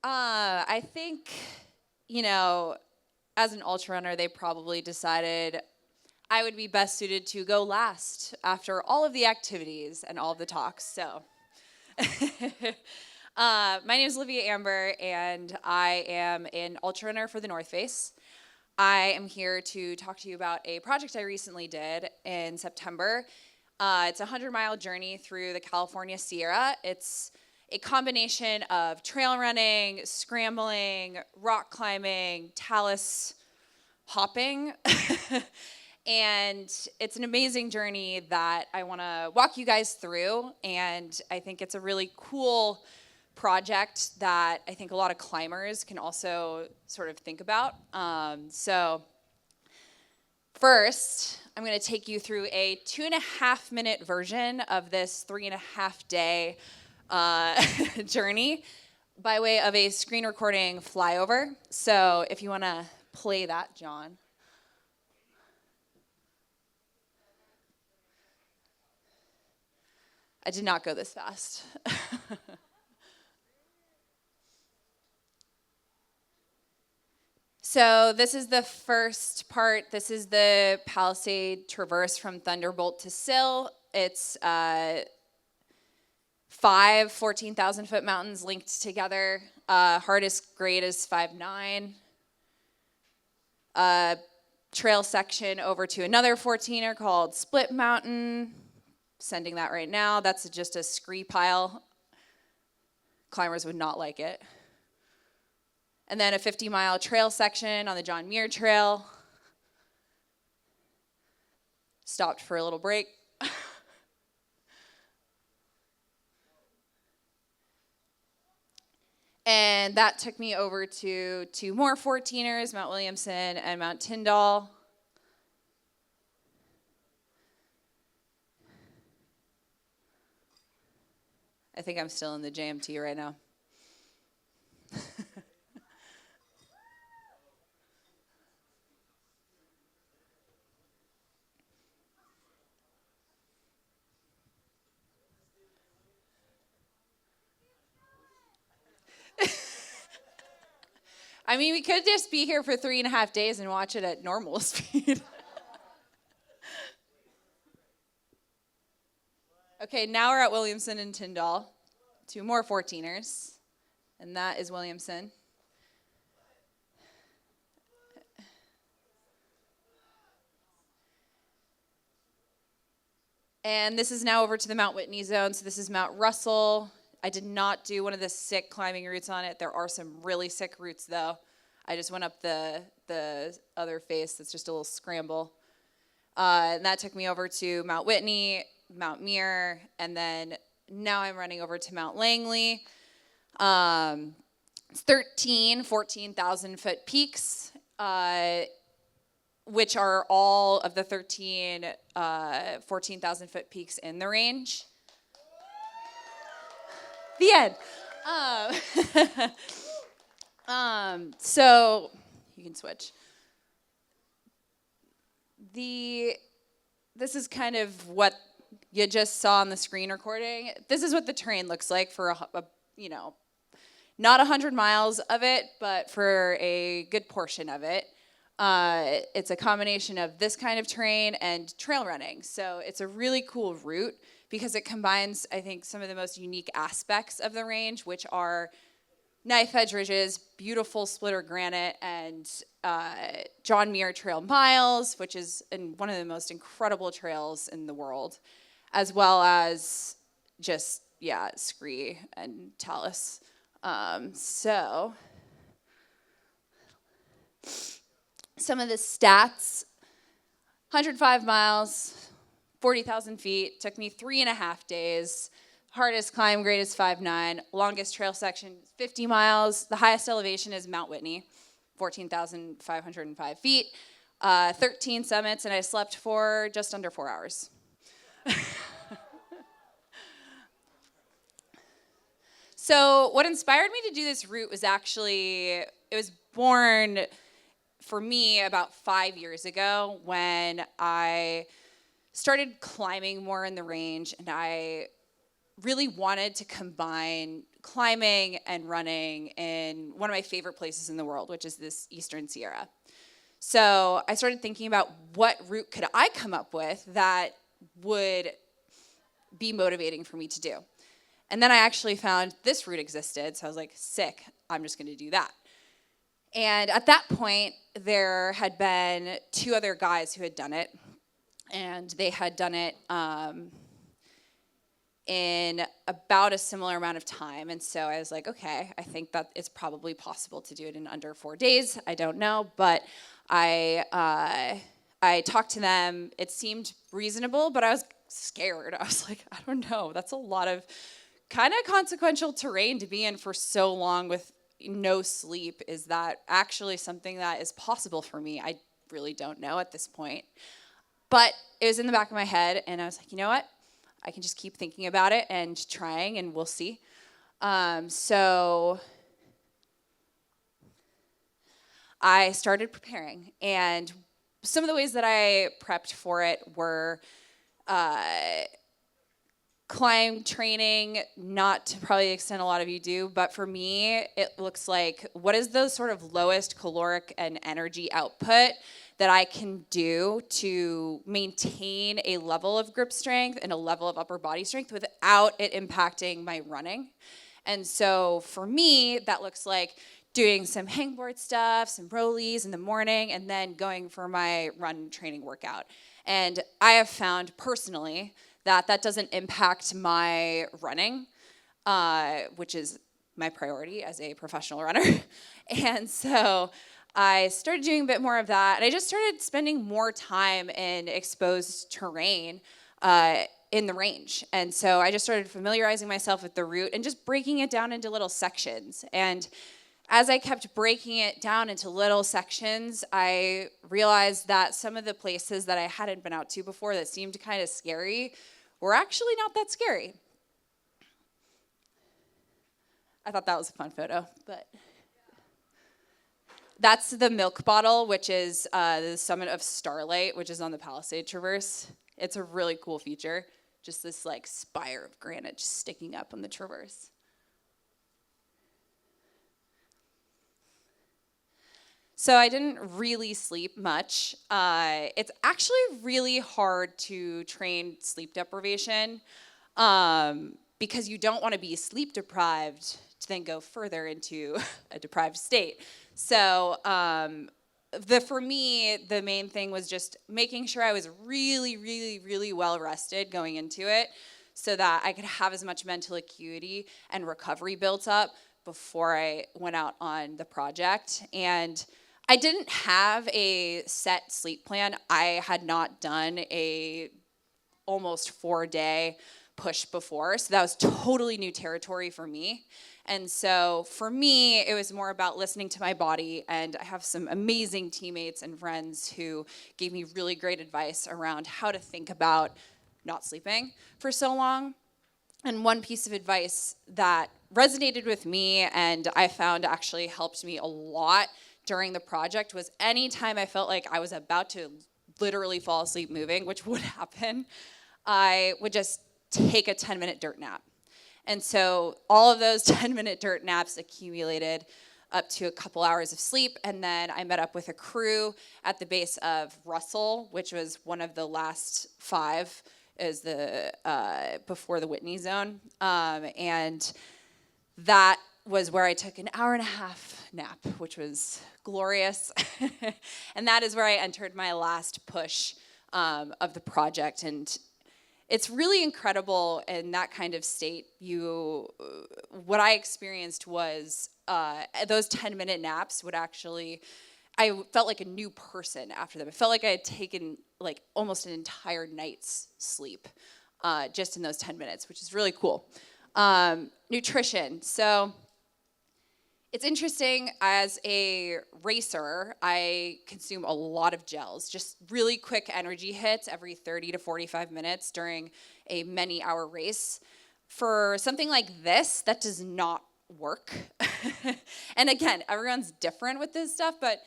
I think, you know, as an ultra runner, they probably decided I would be best suited to go last after all of the activities and all of the talks. So, my name is Olivia Amber, and I am an ultra runner for the North Face. I am here to talk to you about a project I recently did in September. It's a 100-mile journey through the California Sierra. It's a combination of trail running, scrambling, rock climbing, talus hopping. And it's an amazing journey that I want to walk you guys through. And I think it's a really cool project that I think a lot of climbers can also sort of think about. So first, I'm going to take you through a 2.5-minute version of this 3.5-day journey by way of a screen recording flyover. So if you want to play that, John. I did not go this fast. So this is the first part. This is the Palisade Traverse from Thunderbolt to Sill. It's 5 14,000-foot mountains linked together. Hardest grade is 5.9. Trail section over to another 14er called Split Mountain. Sending that right now. That's just a scree pile. Climbers would not like it. And then a 50-mile trail section on the John Muir Trail. Stopped for a little break. And that took me over to 2 more 14ers, Mount Williamson and Mount Tyndall. I think I'm still in the JMT right now. I mean, we could just be here for 3.5 days and watch it at normal speed. Okay, now we're at Williamson and Tyndall. 2 more 14ers, and that is Williamson. And this is now over to the Mount Whitney zone. So this is Mount Russell. I did not do one of the sick climbing routes on it. There are some really sick routes, though. I just went up the other face that's just a little scramble. And that took me over to Mount Whitney, Mount Muir, and then now I'm running over to Mount Langley. It's 14,000-foot peaks, which are all of the 14,000-foot peaks in the range. The end. So you can switch. This is kind of what you just saw on the screen recording. This is what the terrain looks like for not 100 miles of it, but for a good portion of it. It's a combination of this kind of terrain and trail running. So it's a really cool route because it combines, I think, some of the most unique aspects of the range, which are knife edge ridges, beautiful splitter granite, and John Muir Trail miles, which is one of the most incredible trails in the world, as well as just, scree and talus. So some of the stats: 105 miles, 40,000 feet, took me 3.5 days. Hardest climb grade is 5.9. Longest trail section, 50 miles. The highest elevation is Mount Whitney, 14,505 feet. 13 summits, and I slept for just under 4 hours. So what inspired me to do this route was it was born for me about 5 years ago when I started climbing more in the range, and I really wanted to combine climbing and running in one of my favorite places in the world, which is this Eastern Sierra. So I started thinking about what route could I come up with that would be motivating for me to do. And then I actually found this route existed, so I was like, sick, I'm just going to do that. And at that point, there had been 2 other guys who had done it, and they had done it in about a similar amount of time. And so I was like, okay, I think that it's probably possible to do it in under 4 days. I don't know, but I talked to them. It seemed reasonable, but I was scared. I was like, I don't know. That's a lot of kind of consequential terrain to be in for so long with no sleep. Is that actually something that is possible for me? I really don't know at this point. But it was in the back of my head, and I was like, you know what? I can just keep thinking about it and trying, and we'll see. So I started preparing, and some of the ways that I prepped for it were climb training, not to probably the extent a lot of you do, but for me, it looks like what is the sort of lowest caloric and energy output that I can do to maintain a level of grip strength and a level of upper body strength without it impacting my running. And so for me, that looks like doing some hangboard stuff, some rollies in the morning, and then going for my run training workout. And I have found personally that that doesn't impact my running, which is my priority as a professional runner. And so I started doing a bit more of that, and I just started spending more time in exposed terrain in the range. And so I just started familiarizing myself with the route and just breaking it down into little sections. And as I kept breaking it down into little sections, I realized that some of the places that I hadn't been out to before that seemed kind of scary were actually not that scary. I thought that was a fun photo, but that's the milk bottle, which is the summit of Starlight, which is on the Palisade Traverse. It's a really cool feature, just this like spire of granite just sticking up on the traverse. So I didn't really sleep much. It's actually really hard to train sleep deprivation because you don't want to be sleep deprived to then go further into a deprived state. So for me, the main thing was just making sure I was really, really, really well rested going into it so that I could have as much mental acuity and recovery built up before I went out on the project. And I didn't have a set sleep plan. I had not done a almost 4-day push before, so that was totally new territory for me. And so for me, it was more about listening to my body, and I have some amazing teammates and friends who gave me really great advice around how to think about not sleeping for so long. And one piece of advice that resonated with me and I found actually helped me a lot during the project was anytime I felt like I was about to literally fall asleep moving, which would happen, I would just take a 10-minute dirt nap. And so all of those 10-minute dirt naps accumulated up to a couple hours of sleep, and then I met up with a crew at the base of Russell, which was one of the last 5 is the before the Whitney zone, and that was where I took an 1.5-hour nap, which was glorious. And that is where I entered my last push of the project. And it's really incredible in that kind of state. What I experienced was those 10-minute naps would actually, I felt like a new person after them. It felt like I had taken like almost an entire night's sleep just in those 10 minutes, which is really cool. Nutrition. So it's interesting, as a racer, I consume a lot of gels, just really quick energy hits every 30 to 45 minutes during a many-hour race. For something like this, that does not work. And again, everyone's different with this stuff, but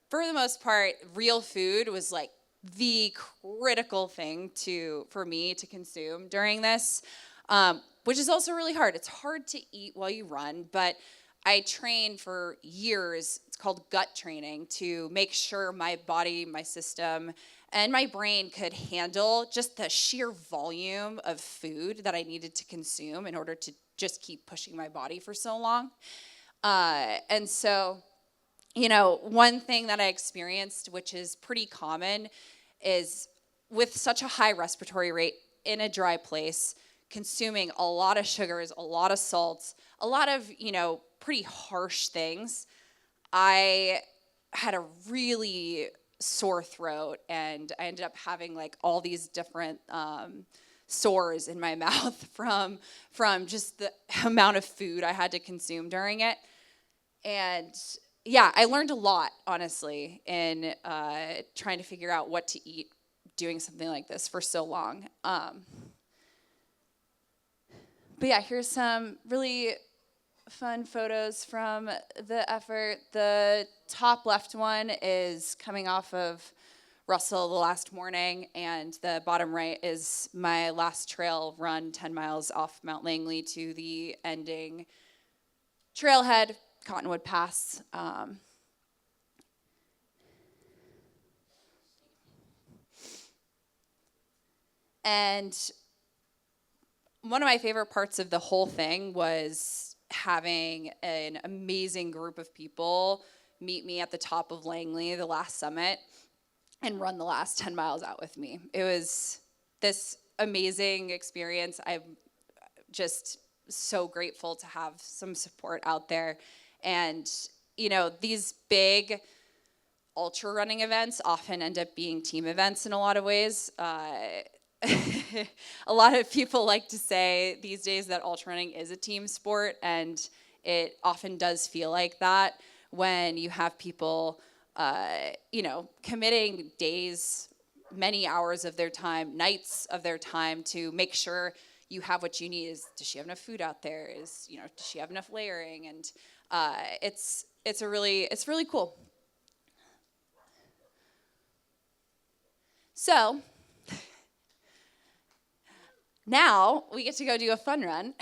for the most part, real food was like the critical thing for me to consume during this. which is also really hard. It's hard to eat while you run, but I trained for years. It's called gut training to make sure my body, my system, and my brain could handle just the sheer volume of food that I needed to consume in order to just keep pushing my body for so long. And so, one thing that I experienced, which is pretty common, is with such a high respiratory rate in a dry place, consuming a lot of sugars, a lot of salts, a lot of, pretty harsh things, I had a really sore throat, and I ended up having like all these different sores in my mouth from just the amount of food I had to consume during it. And yeah, I learned a lot, honestly, in trying to figure out what to eat doing something like this for so long. But yeah, here's some really fun photos from the effort. The top left one is coming off of Russell the last morning, and the bottom right is my last trail run 10 miles off Mount Langley to the ending trailhead, Cottonwood Pass. And one of my favorite parts of the whole thing was having an amazing group of people meet me at the top of Langley, the last summit, and run the last 10 miles out with me. It was this amazing experience. I'm just so grateful to have some support out there. And, these big ultra running events often end up being team events in a lot of ways. A lot of people like to say these days that ultra running is a team sport, and it often does feel like that when you have people, committing days, many hours of their time, nights of their time to make sure you have what you need. Does she have enough food out there? Does she have enough layering? And it's really cool. So now we get to go do a fun run.